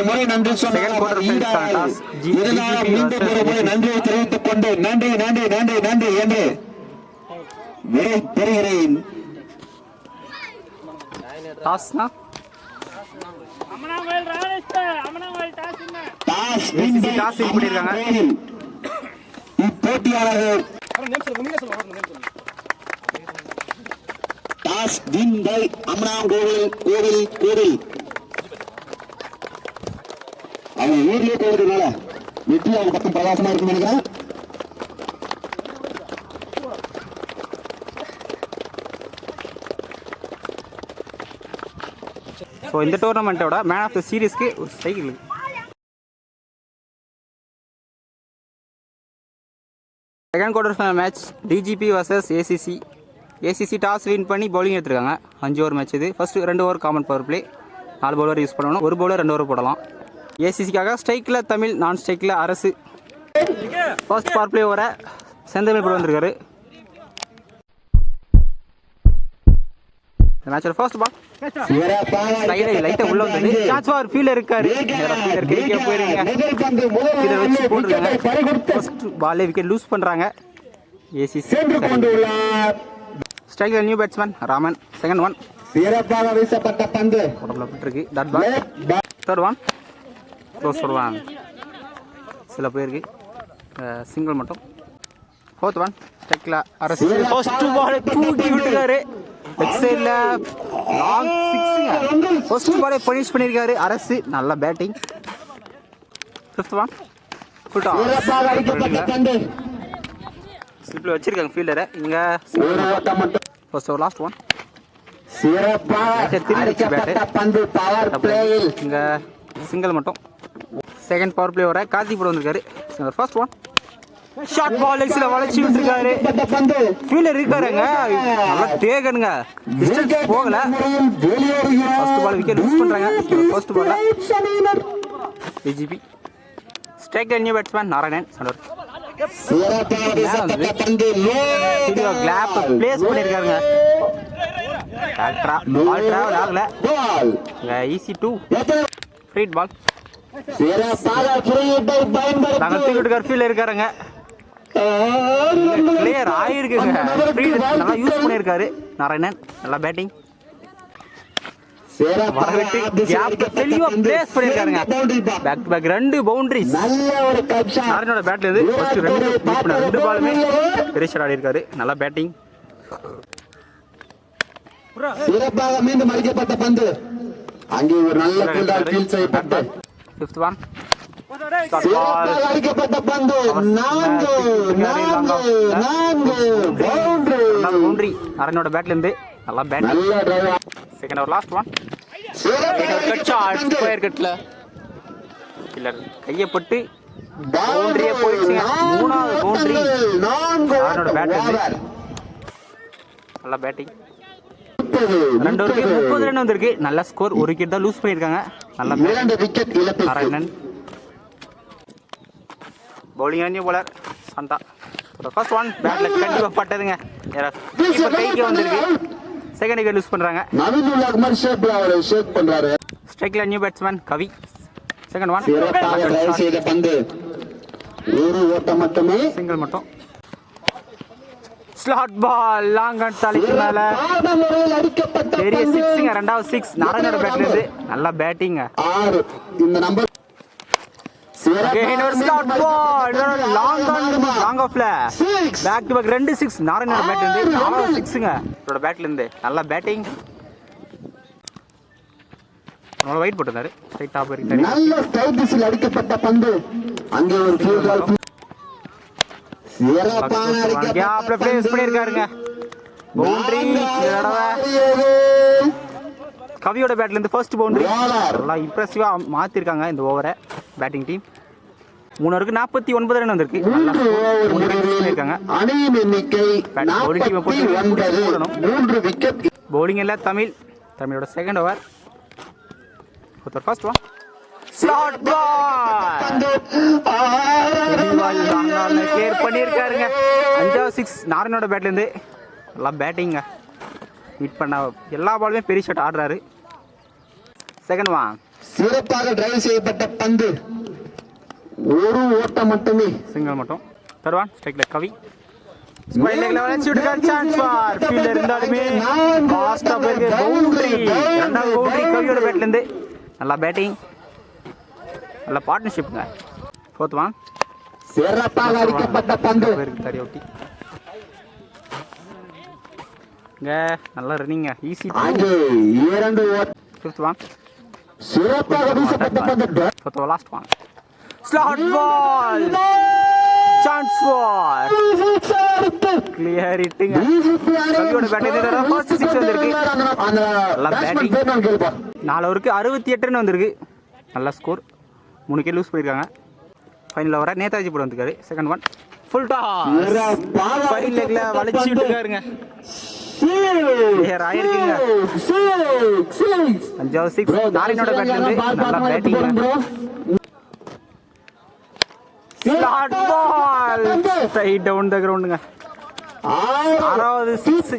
முறை நன்றி நன்றியை தெரிவித்துக் கொண்டு நன்றி நன்றி நன்றி நன்றி என்று விடை பெறுகிறேன். இப்போட்டியாளர்கள் டாஸ் வின் பை அமனாங்கோவில். அவங்க ஊர்லயே போகிறதுனால வெற்றி அவங்க பக்கம் பிரகாசமா இருக்குன்னு நினைக்கிறேன். ஸோ இந்த டோர்னமெண்ட்டோட மேன் ஆஃப் த சீரீஸ்க்கு ஒரு cycle. Second quarter final match DGP versus ACC. ACC toss win பண்ணி பவுலிங் எடுத்துருக்காங்க. 5 ஓவர் மேட்ச் இது. First 2 over common power play. 4 bowler use பண்ணணும். 1 பவுலர் 2 ஓவர் போடலாம். ஏசிசிக்காக ஸ்ட்ரைக்கில் தமிழ், நான் ஸ்ட்ரைக்கில் அரசு. ஃபர்ஸ்ட் பவர் பிளே ஓவரை செந்தமிழ் போட்டு வந்திருக்காரு. மேட்சோட ஃபர்ஸ்ட் பால் லைட்டா உள்ள வந்தது. சான்ஸ் ஃபார் ஃபீல்டர் இருக்காரு. ஃபீல்டர் கைக்கே போயிருங்க. ஃபீல்டர் வச்சு போடுறாங்க. ஃபர்ஸ்ட் பாலே விக்கெட் லூஸ் பண்றாங்க ஏசிசி. ஸ்ட்ரைக்ல new batsman Raman. Second one சிறப்பாக வீசப்பட்ட பந்து உடம்புல பட்டிருக்கு. Dot ball. Third one close வருவாங்க. சில பேருக்கு சிங்கிள் மட்டும். ஃபோர்த் ஒன் ஸ்ட்ரைக்ல அரசு. ஃபர்ஸ்ட் பால் தூக்கி விட்டுறாரு. லெக் சைடுல லாங் சிக்ஸுங்க. ஃபர்ஸ்ட் பாலே பனிஷ் பண்ணியிருக்காரு அரசு. நல்ல batting. Fifth one full toss. ஸ்லிப்ல வச்சிருக்காங்க ஃபீல்டரை. இங்க ஃபர்ஸ்ட் ஓவர் லாஸ்ட் ஒன். இங்க சிங்கிள் மட்டும். செகண்ட் பவர் பிளே வர கார்த்திக் போட வந்திருக்காரு. ஃபர்ஸ்ட் ஒன் ஷார்ட் பால் லெக்ஸ்ல வளைச்சி விட்டுருக்காரு. ஃபீல்டர் இருக்காருங்க. நல்லா தேகனுங்க. டிஸ்டன்ஸ் போகல. ஃபர்ஸ்ட் பால் விக்கெட் லூஸ் பண்றாங்க. ஃபர்ஸ்ட் பால்ல DGP. Strike new batsman Narayanan. சண்டர் கிளாப் பிளேஸ் பண்ணிருக்காருங்க. பால் டிராவல் ஆகல. ஈஸி 2 ஃப்ரீ பால். நாங்கள் தூக்கிட்டு ஃபீல்டர் இருக்காருங்க. பிளேயர் ஆயிருக்குங்க. நல்லா யூஸ் பண்ணியிருக்காரு நாராயணன். நல்லா பேட்டிங். தெளிவா பிளேஸ் பண்ணிருக்காருங்க. Back to back 2 boundaries. நாராயணோட பேட்ல இருந்து ஃபர்ஸ்ட் 2 பாலுமே பெரிஷர் ஆடி இருக்காரு. நல்லா பேட்டிங். சிறப்பாக மீண்டும் அடிக்கப்பட்ட பந்து. அங்கே ஒரு நல்ல ஃபீல்டர் ஃபீல்ட் செய்யப்பட்ட ஃபிஃப்த் ஒன் அடிக்கப்பட்ட பந்து. 4 பவுண்டரி நாராயணோட பேட்ல இருந்து. நல்லா batting. Second over last one. Cut shot square கட்ல இல்ல கையப்பட்டு பவுண்டரியே போயிடுச்சுங்க. 3வது பவுண்டரி நாராயணோட பேட்ல இருந்து. நல்லா பேட்டிங். 2 ஓவருக்கு 30 ரன் வந்திருக்கு. நல்ல ஸ்கோர். 1 விக்கெட் தான் லூஸ் பண்ணிருக்காங்க. நல்ல wicket Narayanan. Bowling new bowler Chanda. First one பேட்ல கண்டிப்பா பட்டதுங்க. இப்ப கைக்கு வந்திருக்கு. செகண்ட் விக்கெட் லூஸ் பண்றாங்க. ஸ்ட்ரைக்ல new batsman Kavi. Second one single மட்டும். ஸ்லாட் பால் லாங் ஆன் தலைக்கு மேல பெரிய 6ங்க. 2வது 6 நாராயணோட பேட்ல இருந்து. நல்லா பேட்டிங். ஸ்லாட் பால் லாங் ஆஃப்ல பேக் டு பேக் 2 6 நாராயணோட பேட்ல இருந்து. 4வது 6ங்க அவரோட பேட்ல இருந்து. நல்லா பேட்டிங். நம்ம வெயிட் போட்டுறாரு. ஸ்ட்ரைட் டாப் இருக்கு. நல்ல ஸ்ட்ரைட் திசையில் அடிக்கப்பட்ட பந்து. அங்கே ஒரு ஃபீல்ட் பால் சிறப்பான கேப்ல பிளேஸ் பண்ணிருக்காருங்க. பவுண்டரி கவியோட பேட்ல இருந்து ஃபர்ஸ்ட் பவுண்டரி. நல்லா இம்ப்ரெசிவா மாத்திருக்காங்க இந்த ஓவரை பேட்டிங் டீம். 3 ஓவருக்கு 49 ரன் வந்திருக்கு. நல்லா ஸ்கோர் பண்ணிருக்காங்க. அணியின் எண்ணிக்கை 3 விக்கெட். பவுலிங் இல்ல தமிழ். தமிழோட second over. First one slot ball clear பண்ணிருக்காருங்க. 5வது 6 நாராயணோட பேட்ல இருந்து. நல்லா பேட்டிங். மீட் பண்ண எல்லா பாலுமே பெரிய ஷாட் ஆடுறாரு. செகண்ட் ஒன் சிறப்பாக டிரைவ் செய்யப்பட்ட பந்து, ஒரு ஓட்டம் மட்டுமே. சிங்கிள் மட்டும். தேர்ட் ஒன் ஸ்ட்ரைக்ல கவி ஸ்கொயர் லெக்ல வளைச்சு விட்டுருக்காரு. சான்ஸ் ஃபார் ஃபீல்டர் இருந்தாலுமே ஃபாஸ்டா போயிருக்கு. பவுண்டரி, இரண்டாவது பவுண்டரி கவியோட பேட்ல இருந்து. நல்லா பேட்டிங், நல்ல பார்ட்னர்ஷிப்ங்க. ஃபோர்த் ஒன் சிறப்பாக அடிக்கப்பட்ட பந்து, பேருக்கு தரிய ஒட்டி நல்லா ரன்னிங்க. ஈஸி. இரண்டு ஓட்டம். ஃபிஃப்த் ஒன் சிறப்பாக வீசப்பட்ட பந்து. Fourth last one slot ball. Chance for clear hitting. கவியோட பேட்டிங் ஃபர்ஸ்ட் 6 வந்திருக்கு. நல்ல பேட்டிங். 4 ஓவருக்கு 68 ரன் வந்திருக்கு. நல்ல ஸ்கோர். 3 விக்கெட் லூஸ் பண்ணியிருக்காங்க. ஃபைனல் ஓவரை நேதாஜி போட வந்துருக்காரு. Second one full toss. Fine லெக்ல வளைச்சு விட்டுருக்காருங்க. ஆயிருக்குங்க. 5வது 6 நாரினோட பேட்ல இருந்து நல்ல batting. Slot ball straight down the கிரவுண்டுங்க. 6வது 6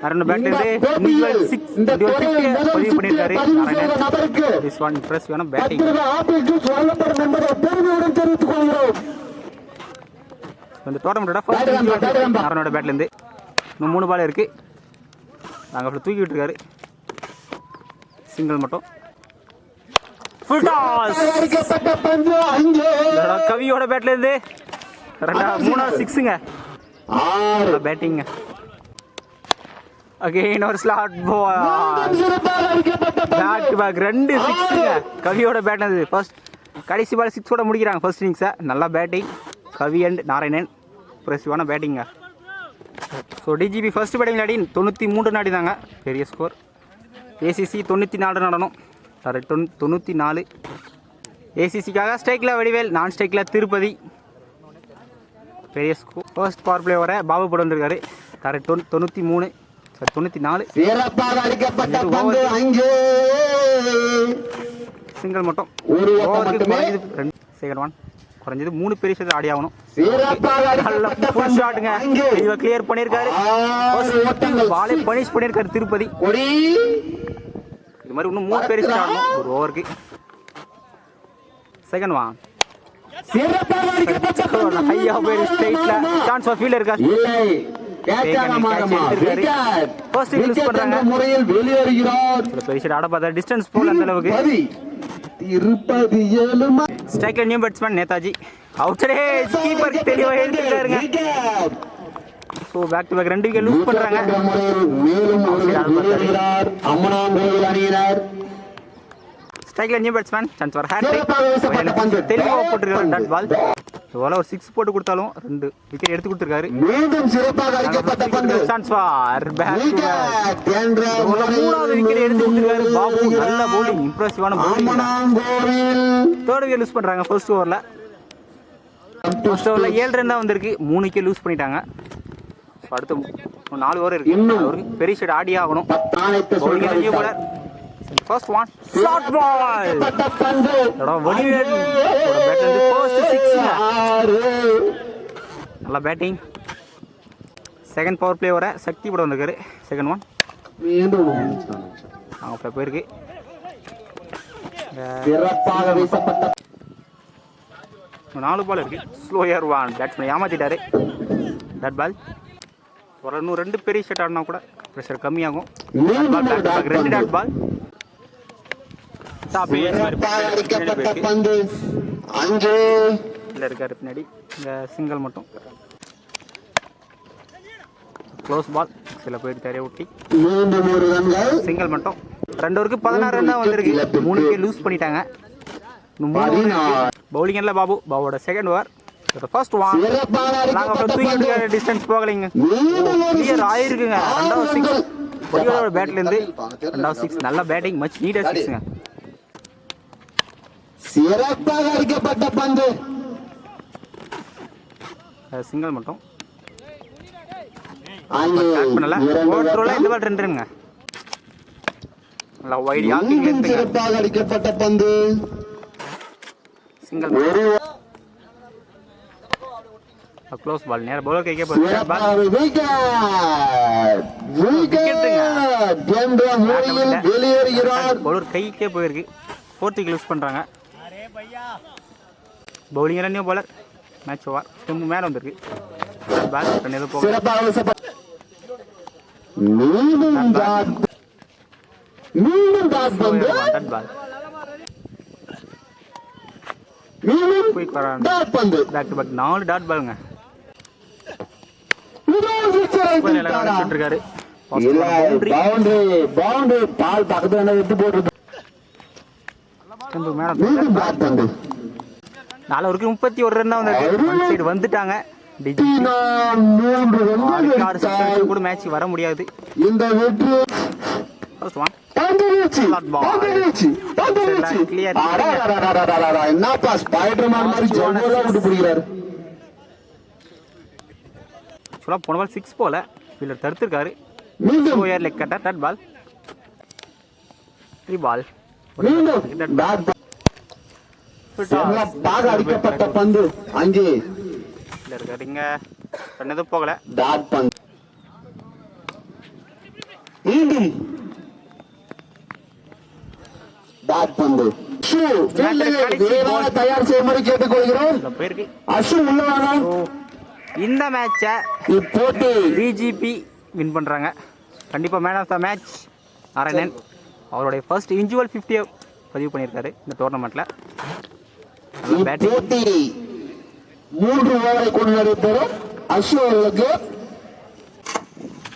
நாரினோட பேட்ல இருந்து இண்டிவிஜுவல் 6 பதிவு பண்ணியிருக்காரு நாராயணன். திஸ் ஒன் இம்ப்ரெசிவான பேட்டிங். இந்த டோர்னமெண்டோட ஃபர்ஸ்ட் நாராயணோட பேட்ல இருந்து. இன்னும் 3 பால் இருக்கு. நாங்கள் அப்படி தூக்கி விட்டுருக்காரு. சிங்கிள் மட்டும். ஃபுல் டாஸ் கவியோட பேட்ல இருந்து 3வது 6ங்க. பேட்டிங் அகைன் ஒரு slot ball. Back to back 2 6ங்க கவியோட பேட்ல இருந்து. ஃபர்ஸ்ட் கடைசி பால் 6 ஓட முடிக்கிறாங்க ஃபர்ஸ்ட் இன்னிங்ஸை. நல்லா பேட்டிங் கவி அண்ட் நாராயணன். இம்ப்ரெசிவான பேட்டிங்க. ஸோ டிஜிபி ஃபர்ஸ்ட் பேட்டிங் ஆடி 93 நாடி தாங்க பெரிய ஸ்கோர். ஏசிசி 94 நடனம். 94. ஏசிசிக்காக ஸ்ட்ரைக்கில் வடிவேல், நான் ஸ்ட்ரைக்கில் திருப்பதி. பெரிய ஸ்கோர். ஃபர்ஸ்ட் பவர் பிளே வர பாபு போட வந்திருக்காரு. 93 94. சிங்கிள் மட்டும். செகண்ட் ஒன் குறைஞ்சது 3 பெரிய ஷாட் ஆடி ஆகணும். நல்ல ஃபுல் ஷாட்டுங்க. இவ கிளியர் பண்ணியிருக்காரு. பாலை பனிஷ் பண்ணியிருக்காரு திருப்பதி. இது மாதிரி இன்னும் 3 பெரிய ஷாட் ஆடணும் ஒரு ஓவருக்கு. செகண்ட் ஒன் ஹையா போய் ஸ்ட்ரைட்ல சான்ஸ் ஃபார் ஃபீல்டர் இருக்கா. ஃபர்ஸ்ட் யூஸ் பண்றாங்க. பெரிய ஷாட் ஆட பார்த்தா டிஸ்டன்ஸ் போல அந்த அளவுக்கு. ஸ்ட்ரைக்ல new batsman Netaji. Outer edge keeper தெளிவா எடுத்துட்டாருங்க. So back to back 2 wicket loose பண்றாங்க. ஸ்ட்ரைக்ல new batsman chance for hattrick. தெளிவா போட்டுருக்காரு டாட் பால். இவ்வளவு ஒரு 6 போட்டு கொடுத்தாலும் 2 விக்கெட் எடுத்து கொடுத்துருக்காரு. சான்ஸ் ஃபார் பேக் டு பேக் 3வது விக்கெட் எடுத்து கொடுத்துருக்காரு பாபு. நல்ல பவுலிங், இம்ப்ரெசிவான பவுலிங். 3rd விக்கெட் லூஸ் பண்றாங்க ஃபர்ஸ்ட் ஓவர்ல. ஃபர்ஸ்ட் ஓவர்ல 7 ரன் தான் வந்திருக்கு. 3 விக்கெட் லூஸ் பண்ணிட்டாங்க. அடுத்து 4 ஓவர் இருக்கு. அவருக்கு பெரிய ஷாட் ஆடி ஆகணும். Bowling new bowler. First one shot ball. Vadivel பேட்ல இருந்து ஃபர்ஸ்ட் 6. நல்ல பேட்டிங். செகண்ட் பவர் பிளே வர சக்தி போட வந்திருக்காரு. செகண்ட் ஒன் அவங்க போயிருக்கு. 4 பால் இருக்கு. ஸ்லோயர் ஒன் பேட்ஸ்மேன் ஏமாத்திட்டாரு. தட் பால் ஒரு இன்னும் 2 பெரிய ஷாட் ஆடினா கூட ப்ரெஷர் கம்மியாகும். 2 டாட் பால். இருக்காரு பின்னாடி. இந்த சிங்கிள் மட்டும். க்ளோஸ் பால் சில போயிட்டு தெரிய ஒட்டி சிங்கிள் மட்டும். 2 ஓவருக்கு 16 ரன் தான் வந்திருக்கு. 3 விக்கெட் லூஸ் பண்ணிட்டாங்க. பவுலிங் இல்லை பாபு. பாபுவோட செகண்ட் ஓவர். ஃபர்ஸ்ட் ஒன் நாங்கள் தூக்கி டிஸ்டன்ஸ் போகலைங்க. கிளியர் ஆயிருக்குங்க. 2வது 6 பொடியோட பேட்ல இருந்து 2வது 6 நல்ல பேட்டிங். Much needed 6ங்க. சிறப்பாக அடிக்கப்பட்ட பந்து. சிங்கிள் மட்டும். பண்ணல ஓவர்ல இந்த பால் 2 ரன்ங்க. நல்ல வைட் யாக்கிங்ல இருந்து சிறப்பாக அடிக்கப்பட்ட பந்து. சிங்கிள் க்ளோஸ் பால் நேரம் பவுலர் கைக்கே போகுது சிறப்பாக வெளியேறுகிறார். பவுலர் கைக்கே போயிருக்கு. 4th wicket யூஸ் பண்ணுறாங்க. பவுலிங் ரன்னியும் பவுலர் மேட்ச் ஓவர். ஸ்டெம்பு மேலே வந்திருக்கு. பால் ரன் எதுவும் போகல. மீண்டும் டாட் பந்து பால் மீண்டும் குயிக் வரான். டாட் பந்து பேக் டு பேக் 4 டாட் பாலுங்க. இருக்காரு பவுண்டரி பால் பக்கத்துல விட்டு போட்டு மீண்டும் டாட் பந்து 4 ஓவருக்கு 31 ரன் தான் வந்திருக்கு. சைடு வந்துட்டாங்க. கூட மேட்ச் வர முடியாது. இந்த வெற்றி என்னப்பா ஸ்பைடர்மேன் மாதிரி ஜவ்வலா விட்டு பிடிக்கிறாரு. போன பால் 6 போல ஃபீல்டர் தடுத்திருக்காரு. மீண்டும் லெக் கட்டர் டாட் பால் 3 பால் மீண்டும் டாட் பாக அடிக்கப்பட்ட பந்து அங்கே இருக்காருங்க. ரன் எதுவும் போகல. டாட் பந்து மீண்டும் டாட் பந்து தயார் செய்யும்படி கேட்டுக்கொள்கிறோம். போயிருக்கு அசு உள்ளவாங்க. இந்த மேட்சை இப்போட்டி பிஜிபி வின் பண்றாங்க. கண்டிப்பா man of the match RNN அவருடைய ஃபர்ஸ்ட் இண்டிவிஜுவல் 50 பதிவு பண்ணியிருக்காரு இந்த டோர்னமெண்ட்ல. போட்டி 3 ஓவரை கொண்டு நடைபெறும். அசு அவர்களுக்கு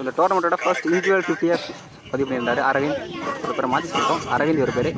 இந்த டோர்னமெண்ட்டோட ஃபர்ஸ்ட் இண்டிவிஜுவல் 50 பதிவு பண்ணியிருந்தாரு அரவிந்த். ஒரு பேரை மாற்றி சொல்லிட்டோம். அரவிந்த் ஒரு பேர்.